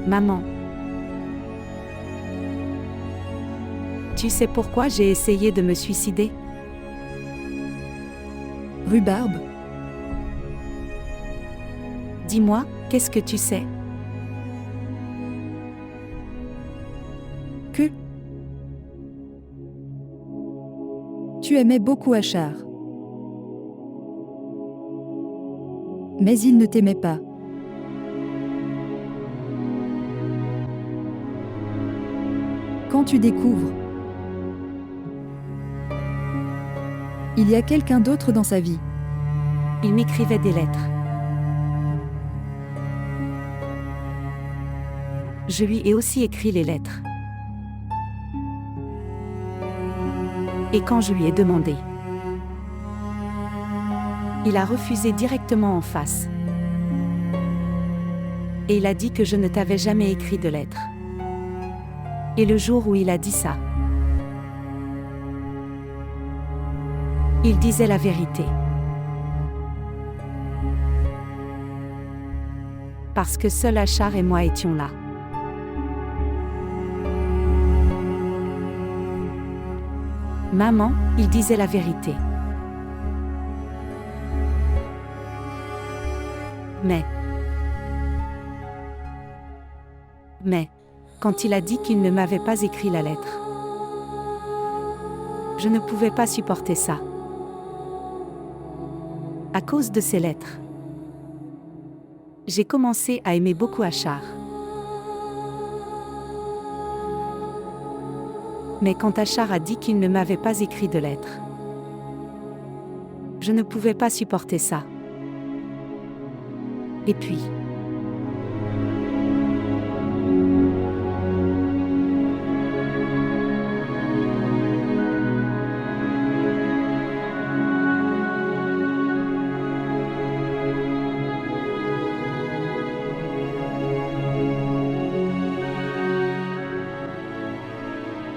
Maman. Tu sais pourquoi j'ai essayé de me suicider? Rhubarbe. Dis-moi, qu'est-ce que tu sais? Que tu aimais beaucoup Achar. Mais il ne t'aimait pas. Quand tu découvres, il y a quelqu'un d'autre dans sa vie. Il m'écrivait des lettres. Je lui ai aussi écrit les lettres. Et quand je lui ai demandé, il a refusé directement en face. Et il a dit que je ne t'avais jamais écrit de lettres. Et le jour où il a dit ça, il disait la vérité. Parce que seul Achar et moi étions là. Maman, il disait la vérité. Mais, quand il a dit qu'il ne m'avait pas écrit la lettre, je ne pouvais pas supporter ça. À cause de ces lettres, j'ai commencé à aimer beaucoup Achar. Mais quand Achar a dit qu'il ne m'avait pas écrit de lettre, je ne pouvais pas supporter ça. Et puis,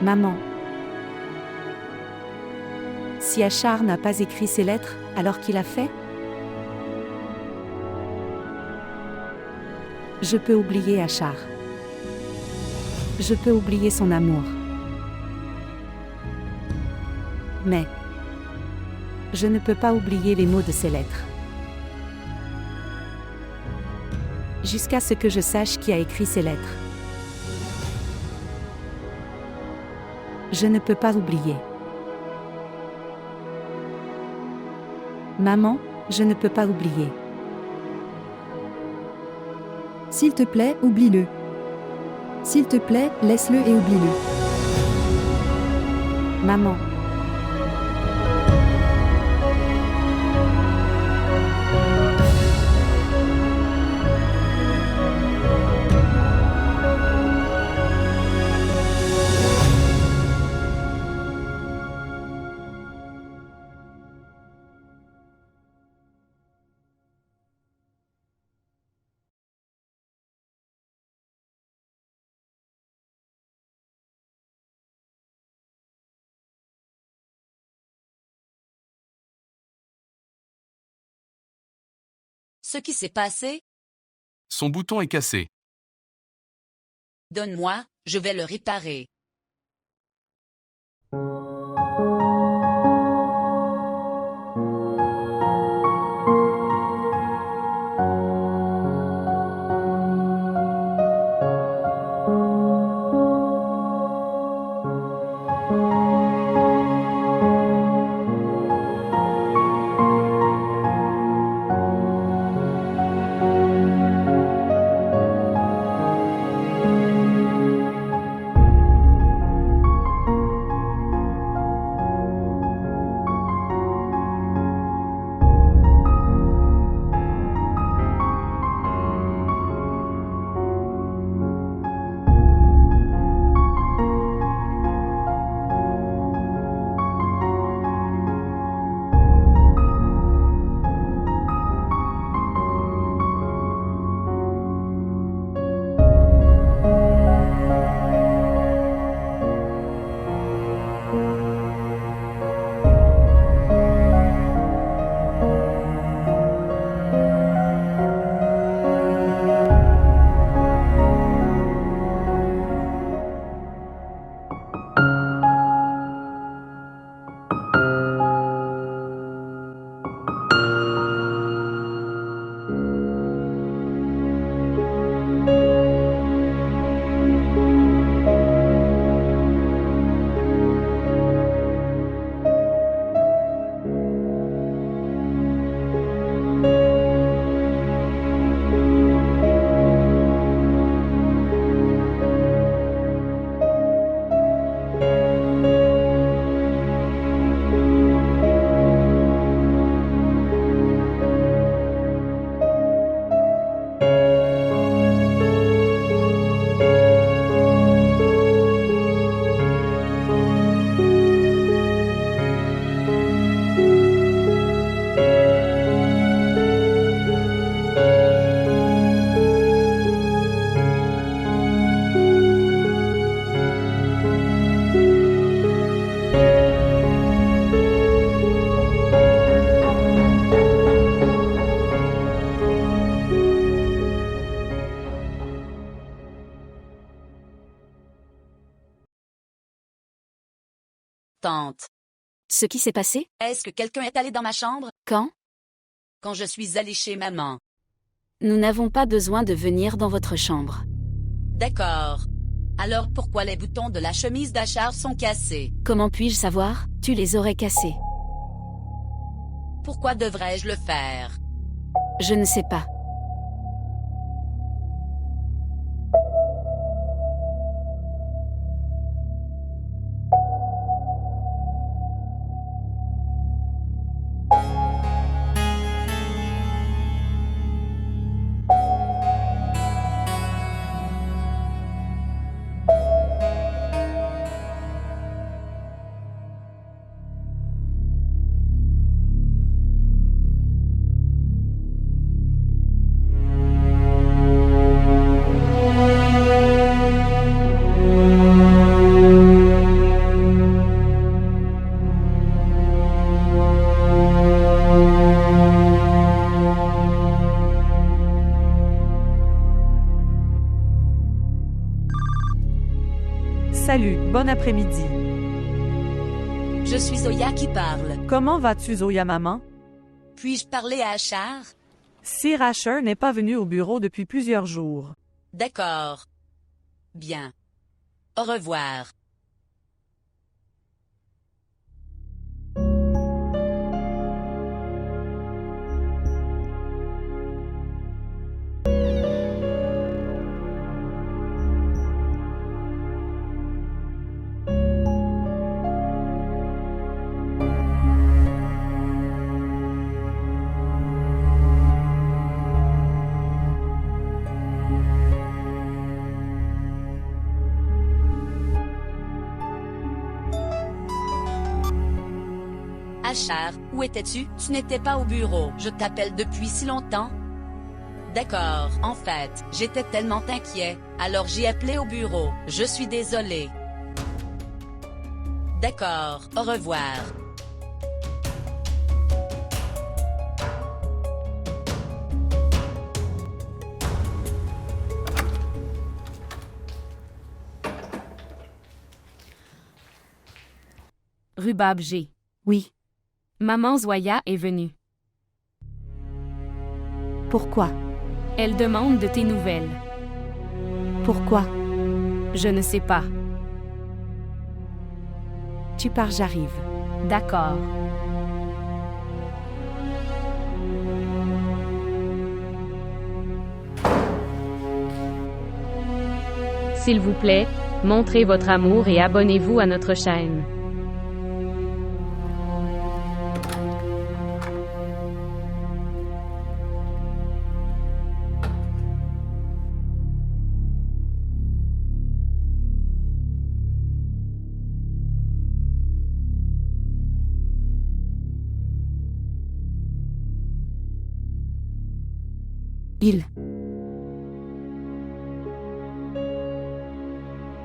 maman, si Achar n'a pas écrit ses lettres, alors qu'il a fait? Je peux oublier Achar. Je peux oublier son amour. Mais je ne peux pas oublier les mots de ses lettres. Jusqu'à ce que je sache qui a écrit ces lettres. Je ne peux pas oublier. Maman, je ne peux pas oublier. S'il te plaît, oublie-le. S'il te plaît, laisse-le et oublie-le. Maman. Ce qui s'est passé? Son bouton est cassé. Donne-moi, je vais le réparer. Tante, Ce qui s'est passé? est-ce que quelqu'un est allé dans ma chambre? Quand? Quand je suis allée chez maman. Nous n'avons pas besoin de venir dans votre chambre. D'accord. Alors pourquoi les boutons de la chemise d'Achar sont cassés? Comment puis-je savoir? Tu les aurais cassés. Pourquoi devrais-je le faire? Je ne sais pas. Salut, bon après-midi. Je suis Zoya qui parle. Comment vas-tu, Zoya maman? Puis-je parler à Achar? Sir Asher n'est pas venu au bureau depuis plusieurs jours. D'accord. Bien. Au revoir. Achar, où étais-tu? Tu n'étais pas au bureau. Je t'appelle depuis si longtemps. D'accord, en fait, j'étais tellement inquiet, alors j'ai appelé au bureau. Je suis désolé. D'accord, au revoir. Rubab G. Oui. Maman Zoya est venue. Pourquoi? Elle demande de tes nouvelles. Pourquoi? Je ne sais pas. Tu pars, j'arrive. D'accord. S'il vous plaît, montrez votre amour et abonnez-vous à notre chaîne.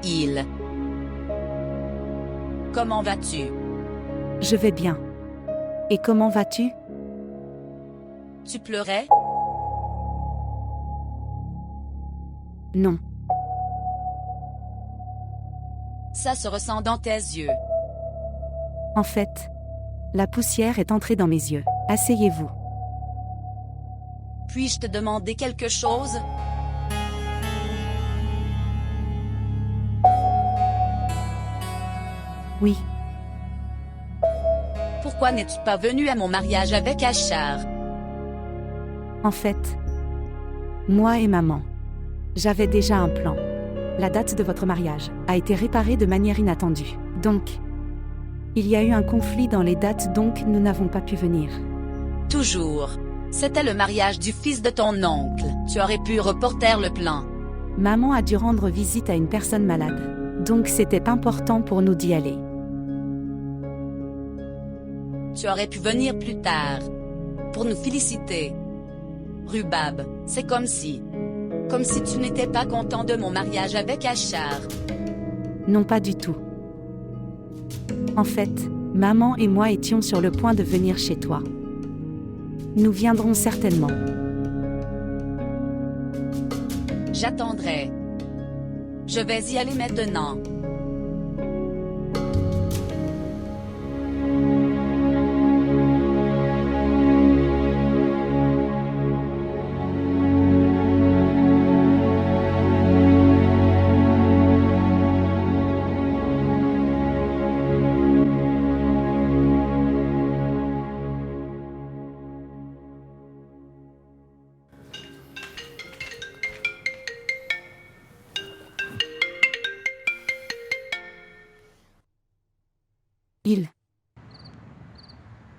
Il. Comment vas-tu? Je vais bien. Et comment vas-tu? Tu pleurais? Non. Ça se ressent dans tes yeux. En fait, la poussière est entrée dans mes yeux. Asseyez-vous. Puis-je te demander quelque chose? Oui. Pourquoi n'es-tu pas venu à mon mariage avec Achar? En fait, moi et maman, j'avais déjà un plan. La date de votre mariage a été réparée de manière inattendue. Donc, il y a eu un conflit dans les dates, donc nous n'avons pas pu venir. Toujours. C'était le mariage du fils de ton oncle. Tu aurais pu reporter le plan. Maman a dû rendre visite à une personne malade. Donc c'était important pour nous d'y aller. Tu aurais pu venir plus tard. Pour nous féliciter. Rubab, c'est comme si tu n'étais pas content de mon mariage avec Achar. Non, pas du tout. En fait, maman et moi étions sur le point de venir chez toi. Nous viendrons certainement. J'attendrai. Je vais y aller maintenant.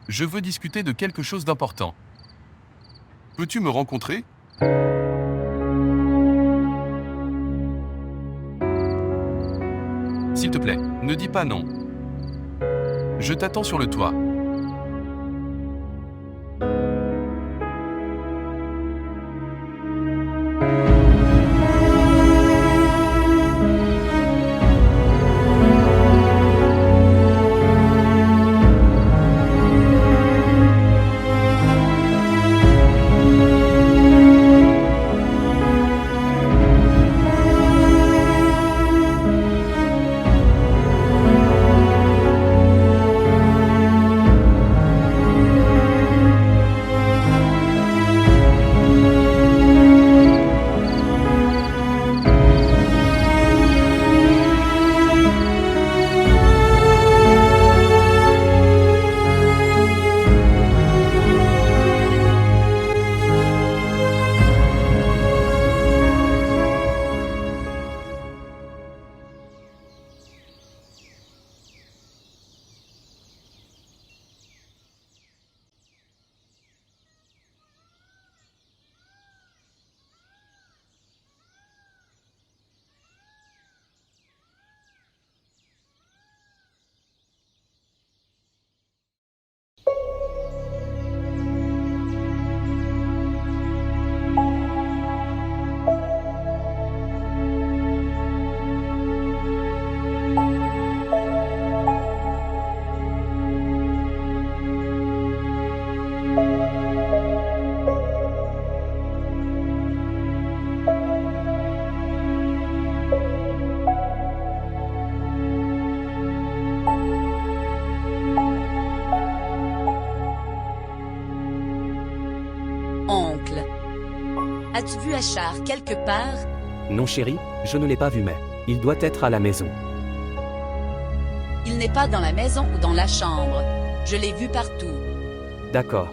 Je veux discuter de quelque chose d'important. Peux-tu me rencontrer? S'il te plaît, ne dis pas non. Je t'attends sur le toit. Oncle. As-tu vu Achar quelque part? Non chérie, je ne l'ai pas vu mais il doit être à la maison. Il n'est pas dans la maison ou dans la chambre. Je l'ai vu partout. D'accord.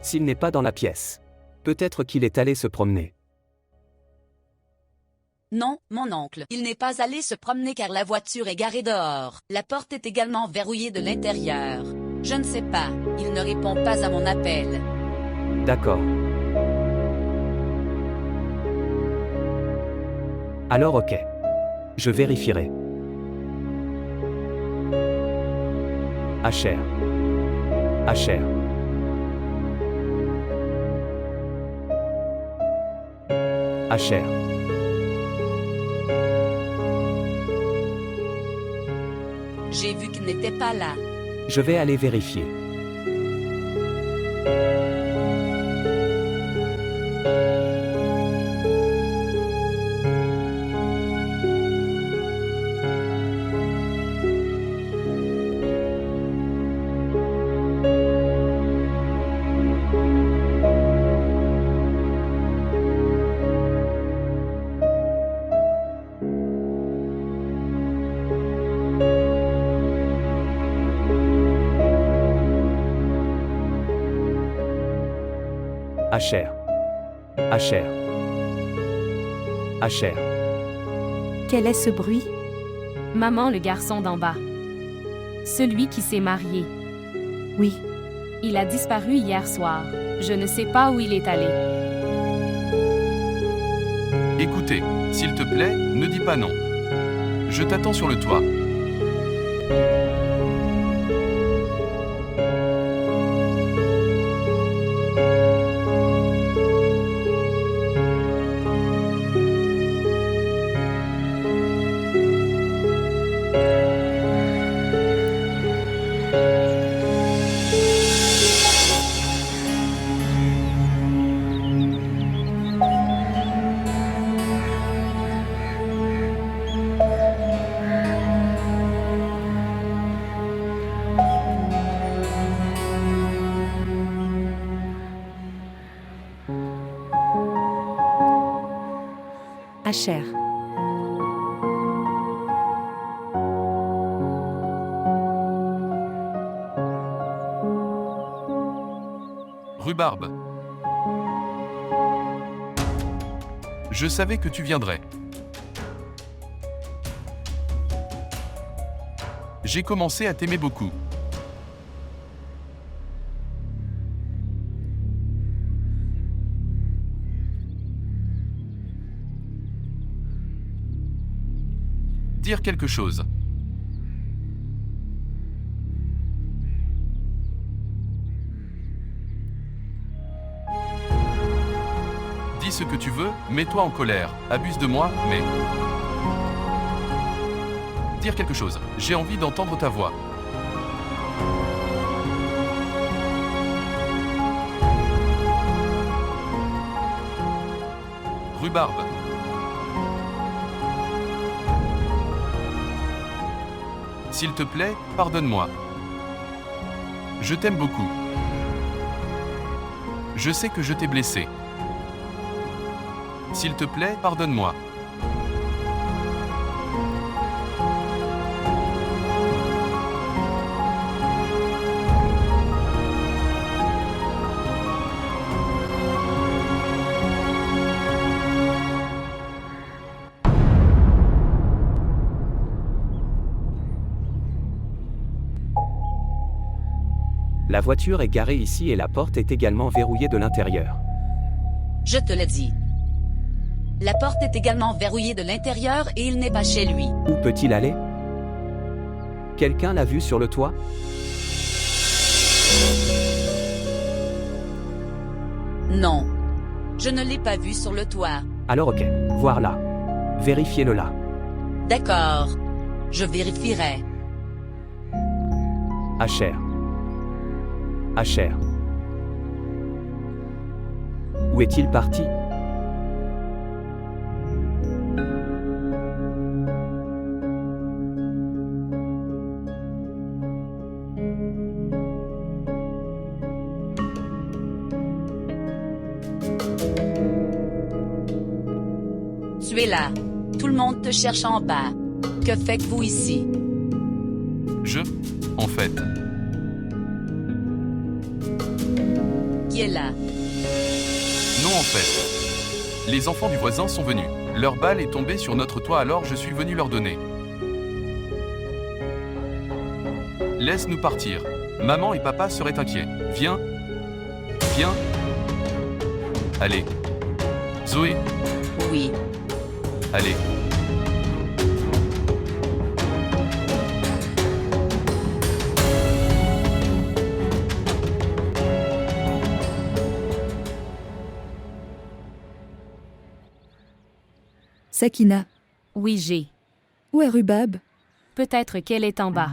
S'il n'est pas dans la pièce, peut-être qu'il est allé se promener. Non, mon oncle. Il n'est pas allé se promener car la voiture est garée dehors. La porte est également verrouillée de l'intérieur. Je ne sais pas. Il ne répond pas à mon appel. D'accord. Alors ok. Je vérifierai. Asher. Asher. Asher. J'ai vu qu'il n'était pas là. Je vais aller vérifier. Asher. Asher. Asher. Quel est ce bruit? Maman, le garçon d'en bas. Celui qui s'est marié. Oui, Il a disparu hier soir. Je ne sais pas où il est allé. Écoutez, s'il te plaît, ne dis pas non. Je t'attends sur le toit. Asher. Rhubarbe. Je savais que tu viendrais. J'ai commencé à t'aimer beaucoup. Dire quelque chose. Dis ce que tu veux, mets-toi en colère, abuse de moi, mais... Dire quelque chose. J'ai envie d'entendre ta voix. Rhubarbe. S'il te plaît, pardonne-moi. Je t'aime beaucoup. Je sais que je t'ai blessé. S'il te plaît, pardonne-moi. La voiture est garée ici et la porte est également verrouillée de l'intérieur. Je te l'ai dit. La porte est également verrouillée de l'intérieur et il n'est pas chez lui. Où peut-il aller? Quelqu'un l'a vu sur le toit? Non. Je ne l'ai pas vu sur le toit. Alors ok, voir là. Vérifiez-le là. D'accord. Je vérifierai. Asher. Asher. Où est-il parti? Tu es là. Tout le monde te cherche en bas. Que faites-vous ici? En fait. Qui est là? Non, en fait. Les enfants du voisin sont venus. Leur balle est tombée sur notre toit, alors je suis venu leur donner. Laisse-nous partir. Maman et papa seraient inquiets. Viens. Viens. Allez. Zoé. Oui. Allez. Sakina. Oui, j'ai. Où est Rubab? Peut-être qu'elle est en bas.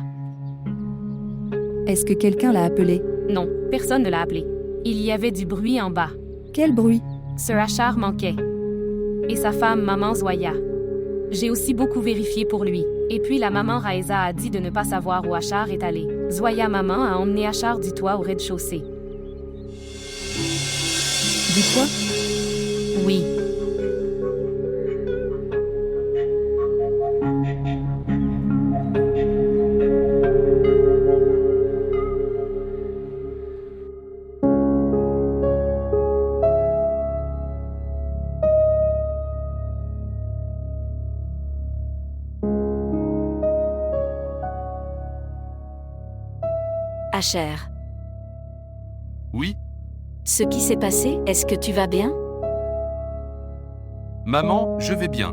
Est-ce que quelqu'un l'a appelé? Non, personne ne l'a appelé. Il y avait du bruit en bas. Quel bruit? Sir Achar manquait. Et sa femme, maman Zoya. J'ai aussi beaucoup vérifié pour lui. Et puis la maman Raïsa a dit de ne pas savoir où Achar est allé. Zoya maman a emmené Achar du toit au rez-de-chaussée. Du toit? Oui. Asher, Oui? ce qui s'est passé, est-ce que tu vas bien? Maman, je vais bien.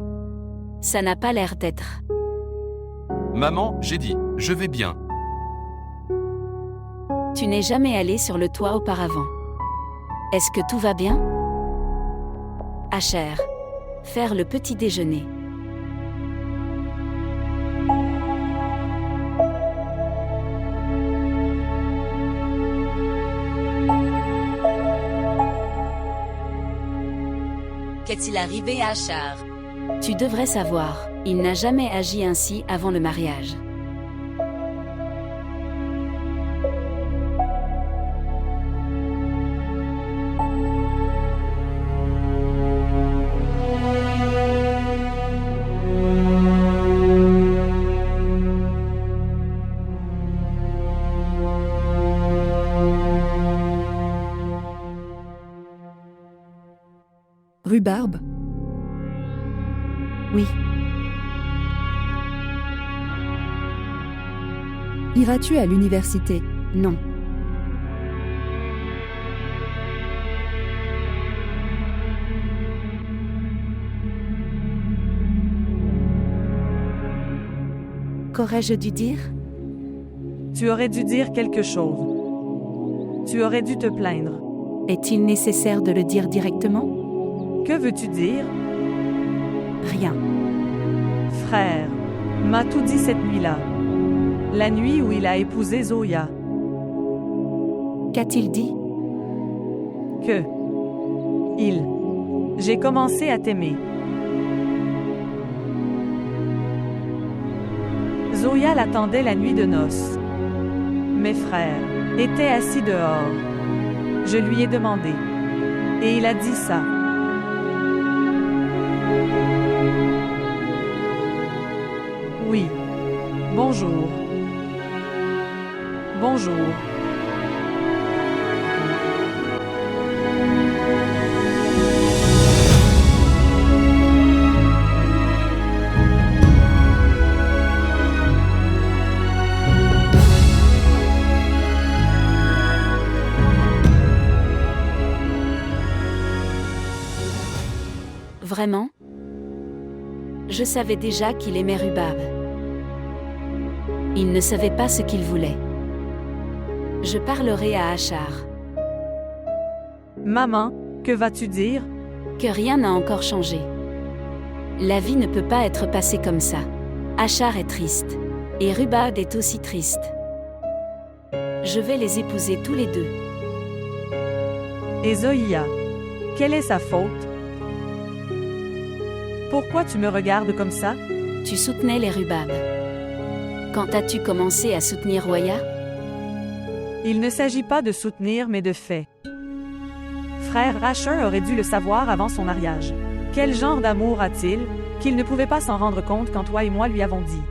Ça n'a pas l'air d'être. Maman, j'ai dit, je vais bien. Tu n'es jamais allé sur le toit auparavant. Est-ce que tout va bien? Asher, faire le petit déjeuner. Qu'est-il arrivé à Achar? Tu devrais savoir, il n'a jamais agi ainsi avant le mariage. Rhubarbe? Oui. Iras-tu à l'université? Non. Qu'aurais-je dû dire? Tu aurais dû dire quelque chose. Tu aurais dû te plaindre. Est-il nécessaire de le dire directement? Que veux-tu dire? Rien. Frère m'a tout dit cette nuit-là. La nuit où il a épousé Zoya. Qu'a-t-il dit? Que j'ai commencé à t'aimer. Zoya l'attendait la nuit de noces. Mes frères étaient assis dehors. Je lui ai demandé. Et il a dit ça. Oui. Bonjour. Bonjour. Vraiment? Je savais déjà qu'il aimait Rubab. Il ne savait pas ce qu'il voulait. Je parlerai à Achar. Maman, que vas-tu dire? Que rien n'a encore changé. La vie ne peut pas être passée comme ça. Achar est triste. Et Rubab est aussi triste. Je vais les épouser tous les deux. Et Zoya, quelle est sa faute? Pourquoi tu me regardes comme ça? Tu soutenais les Rubab. Quand as-tu commencé à soutenir Roya? Il ne s'agit pas de soutenir mais de fait. Frère Asher aurait dû le savoir avant son mariage. Quel genre d'amour a-t-il, qu'il ne pouvait pas s'en rendre compte quand toi et moi lui avons dit?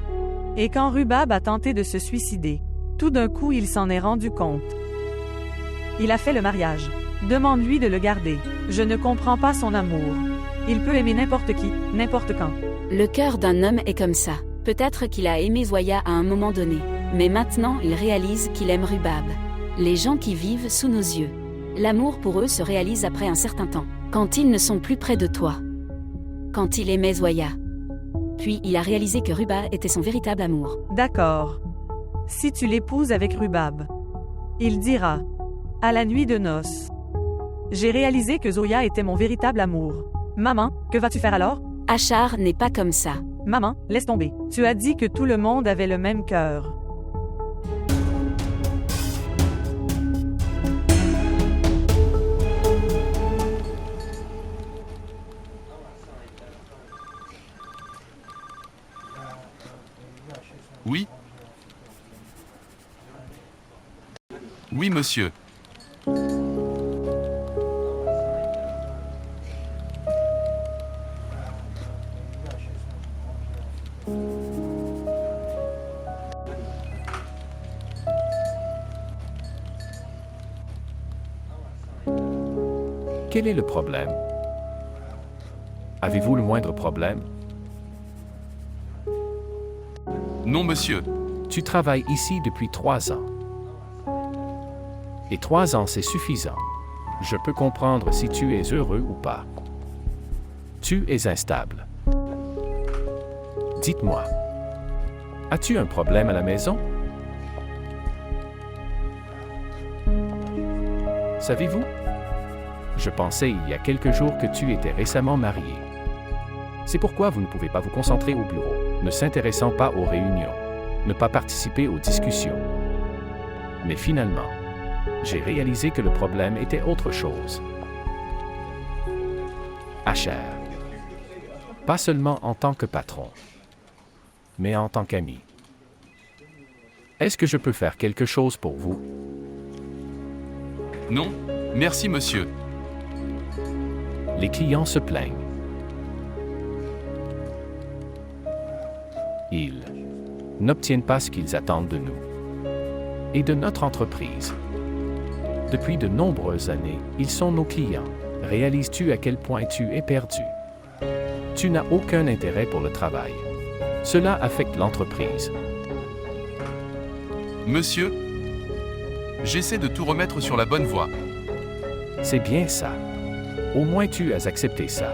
Et quand Rubab a tenté de se suicider, tout d'un coup il s'en est rendu compte. Il a fait le mariage. Demande-lui de le garder. Je ne comprends pas son amour. Il peut aimer n'importe qui, n'importe quand. Le cœur d'un homme est comme ça. Peut-être qu'il a aimé Zoya à un moment donné. Mais maintenant il réalise qu'il aime Rubab. Les gens qui vivent sous nos yeux. L'amour pour eux se réalise après un certain temps. Quand ils ne sont plus près de toi. Quand il aimait Zoya. Puis il a réalisé que Rubab était son véritable amour. D'accord. Si tu l'épouses avec Rubab, il dira, à la nuit de noces, j'ai réalisé que Zoya était mon véritable amour. Maman, que vas-tu faire alors? Achar n'est pas comme ça. Maman, laisse tomber. Tu as dit que tout le monde avait le même cœur. Oui? Oui, monsieur. Quel est le problème? Avez-vous le moindre problème? Non, monsieur. Tu travailles ici depuis 3 ans. Et 3 ans, c'est suffisant. Je peux comprendre si tu es heureux ou pas. Tu es instable. Dites-moi, as-tu un problème à la maison? Savez-vous? Je pensais il y a quelques jours que tu étais récemment marié. C'est pourquoi vous ne pouvez pas vous concentrer au bureau, ne s'intéressant pas aux réunions, ne pas participer aux discussions. Mais finalement, j'ai réalisé que le problème était autre chose. Asher. Pas seulement en tant que patron, mais en tant qu'ami. Est-ce que je peux faire quelque chose pour vous? Non, merci, monsieur. Les clients se plaignent. Ils n'obtiennent pas ce qu'ils attendent de nous et de notre entreprise. Depuis de nombreuses années, ils sont nos clients. Réalises-tu à quel point tu es perdu? Tu n'as aucun intérêt pour le travail. Cela affecte l'entreprise. Monsieur, j'essaie de tout remettre sur la bonne voie. C'est bien ça. Au moins tu as accepté ça.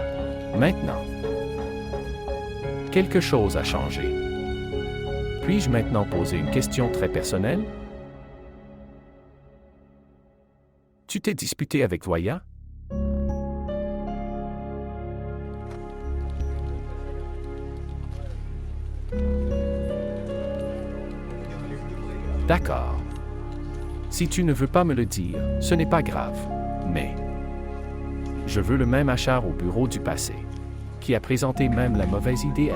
Maintenant, quelque chose a changé. Puis-je maintenant poser une question très personnelle? Tu t'es disputé avec Zoya? D'accord. Si tu ne veux pas me le dire, ce n'est pas grave. Mais je veux le même Achar au bureau du passé, qui a présenté même la mauvaise idée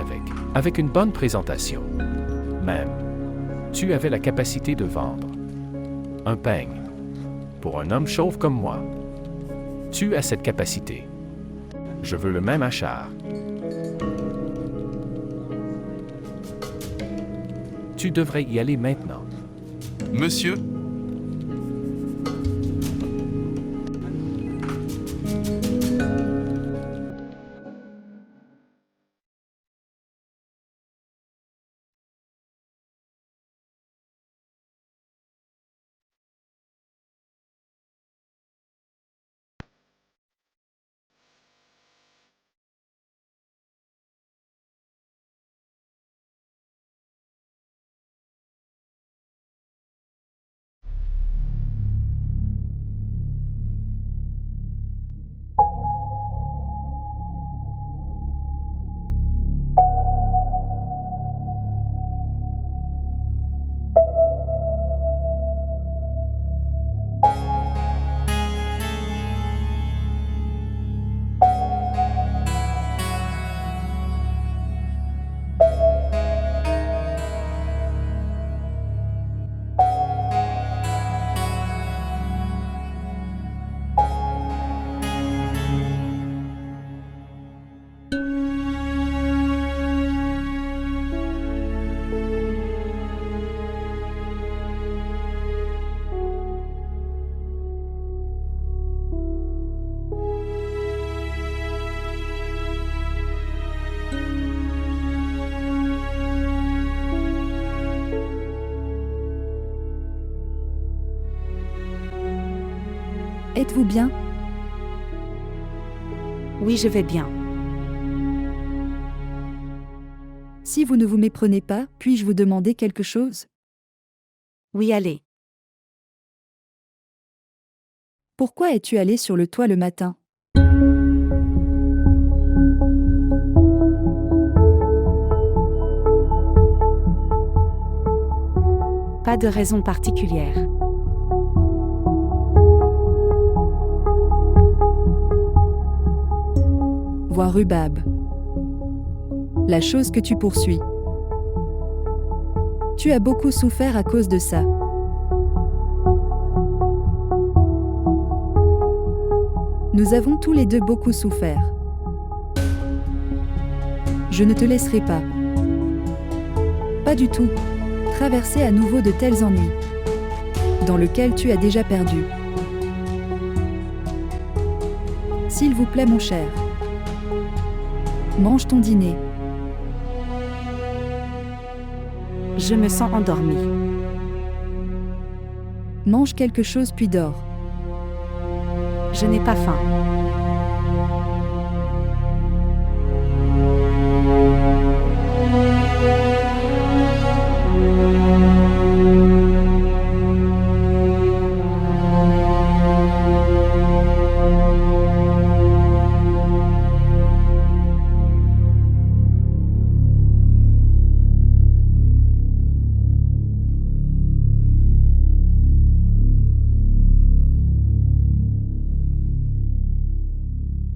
avec une bonne présentation. Même, tu avais la capacité de vendre un peigne pour un homme chauve comme moi. Tu as cette capacité. Je veux le même Achar. Tu devrais y aller maintenant. Monsieur, Êtes-vous bien? Oui, je vais bien. Si vous ne vous méprenez pas, puis-je vous demander quelque chose? Oui, allez. Pourquoi es-tu allé sur le toit le matin? Pas de raison particulière. Vois Rubab. La chose que tu poursuis. Tu as beaucoup souffert à cause de ça. Nous avons tous les deux beaucoup souffert. Je ne te laisserai pas. Pas du tout. Traverser à nouveau de tels ennuis, dans lesquels tu as déjà perdu. S'il vous plaît, mon cher. Mange ton dîner. Je me sens endormie. Mange quelque chose puis dors. Je n'ai pas faim.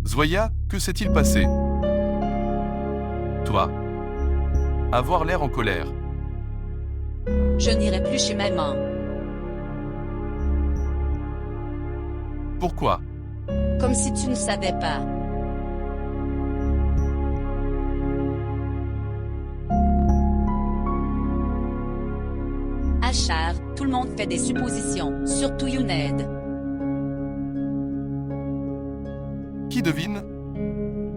Zoya, que s'est-il passé? Toi? Avoir l'air en colère. Je n'irai plus chez maman. Pourquoi? Comme si tu ne savais pas. Achar, tout le monde fait des suppositions, surtout Youned. Qui devine?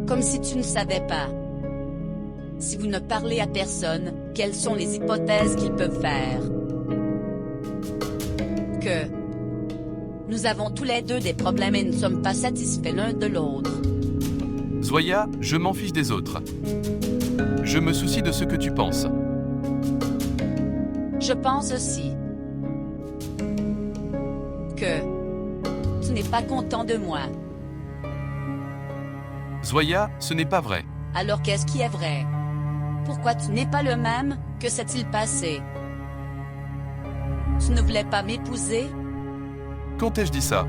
Comme si tu ne savais pas. Si vous ne parlez à personne, quelles sont les hypothèses qu'ils peuvent faire? Que nous avons tous les deux des problèmes et ne sommes pas satisfaits l'un de l'autre. Zoya, je m'en fiche des autres. Je me soucie de ce que tu penses. Je pense aussi que tu n'es pas content de moi. Zoya, ce n'est pas vrai. Alors qu'est-ce qui est vrai? Pourquoi tu n'es pas le même? Que s'est-il passé? Tu ne voulais pas m'épouser? Quand ai-je dit ça?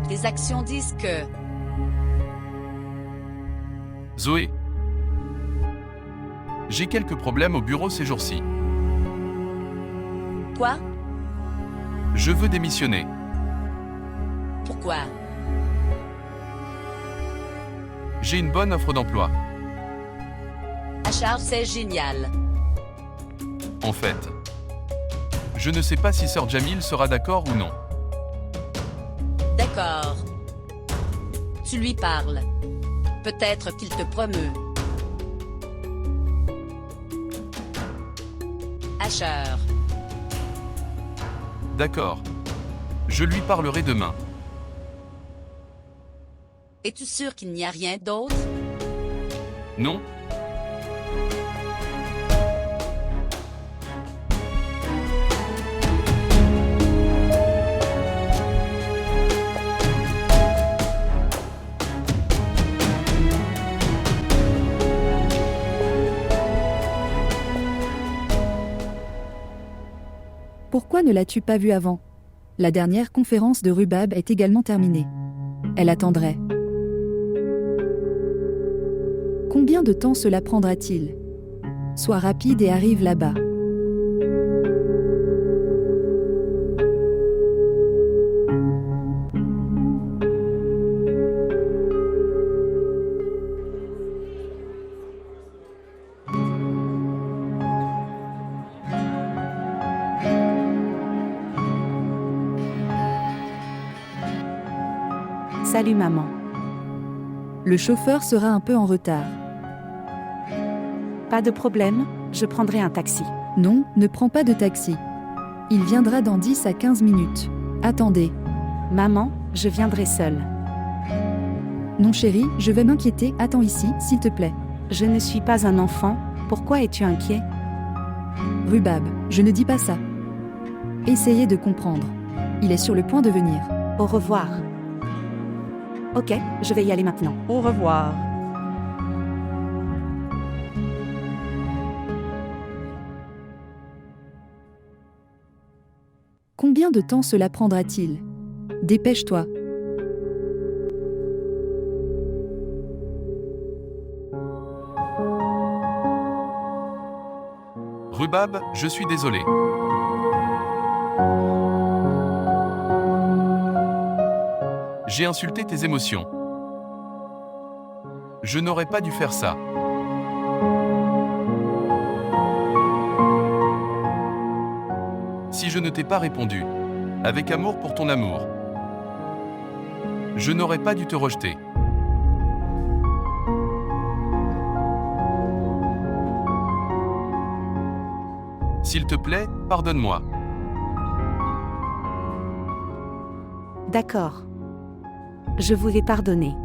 Tes actions disent que... Zoé. J'ai quelques problèmes au bureau ces jours-ci. Quoi? Je veux démissionner. Pourquoi? J'ai une bonne offre d'emploi. Achard, c'est génial. En fait, je ne sais pas si Sir Jamil sera d'accord ou non. D'accord. Tu lui parles. Peut-être qu'il te promeut. Achard. D'accord. Je lui parlerai demain. Es-tu sûr qu'il n'y a rien d'autre? Non? Pourquoi ne l'as-tu pas vu avant? La dernière conférence de Rubab est également terminée. Elle attendrait. Combien de temps cela prendra-t-il? Sois rapide et arrive là-bas. Salut maman. Le chauffeur sera un peu en retard. Pas de problème, je prendrai un taxi. Non, ne prends pas de taxi. Il viendra dans 10 à 15 minutes. Attendez. Maman, je viendrai seule. Non chérie, je vais m'inquiéter, attends ici, s'il te plaît. Je ne suis pas un enfant, pourquoi es-tu inquiet? Rubab, je ne dis pas ça. Essayez de comprendre. Il est sur le point de venir. Au revoir. Ok, je vais y aller maintenant. Au revoir. Combien de temps cela prendra-t-il? Dépêche-toi. Rubab, je suis désolé. J'ai insulté tes émotions. Je n'aurais pas dû faire ça. Si je ne t'ai pas répondu, avec amour pour ton amour, je n'aurais pas dû te rejeter. S'il te plaît, pardonne-moi. D'accord. Je vous ai pardonné.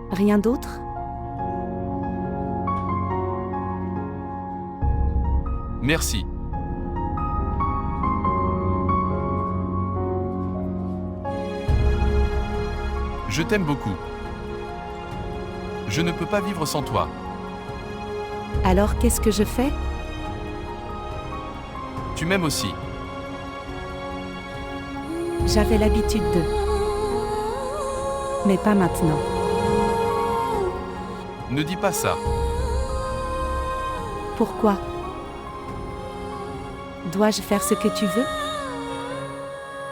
Rien d'autre? Merci. Je t'aime beaucoup. Je ne peux pas vivre sans toi. Alors qu'est-ce que je fais? Tu m'aimes aussi. J'avais l'habitude de... Mais pas maintenant. Ne dis pas ça. Pourquoi? Dois-je faire ce que tu veux?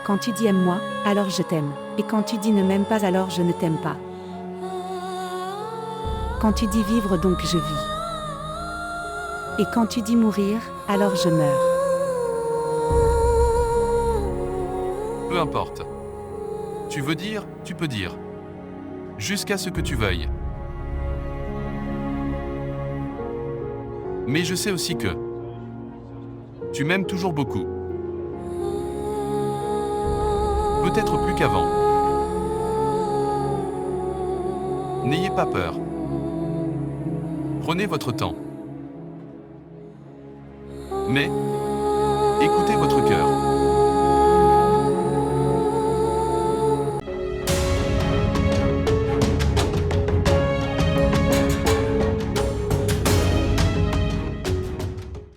Quand tu dis aime-moi, alors je t'aime. Et quand tu dis ne m'aime pas, alors je ne t'aime pas. Quand tu dis vivre, donc je vis. Et quand tu dis mourir, alors je meurs. Peu importe. Tu veux dire, tu peux dire. Jusqu'à ce que tu veuilles. Mais je sais aussi que tu m'aimes toujours beaucoup. Peut-être plus qu'avant. N'ayez pas peur. Prenez votre temps. Mais écoutez votre cœur.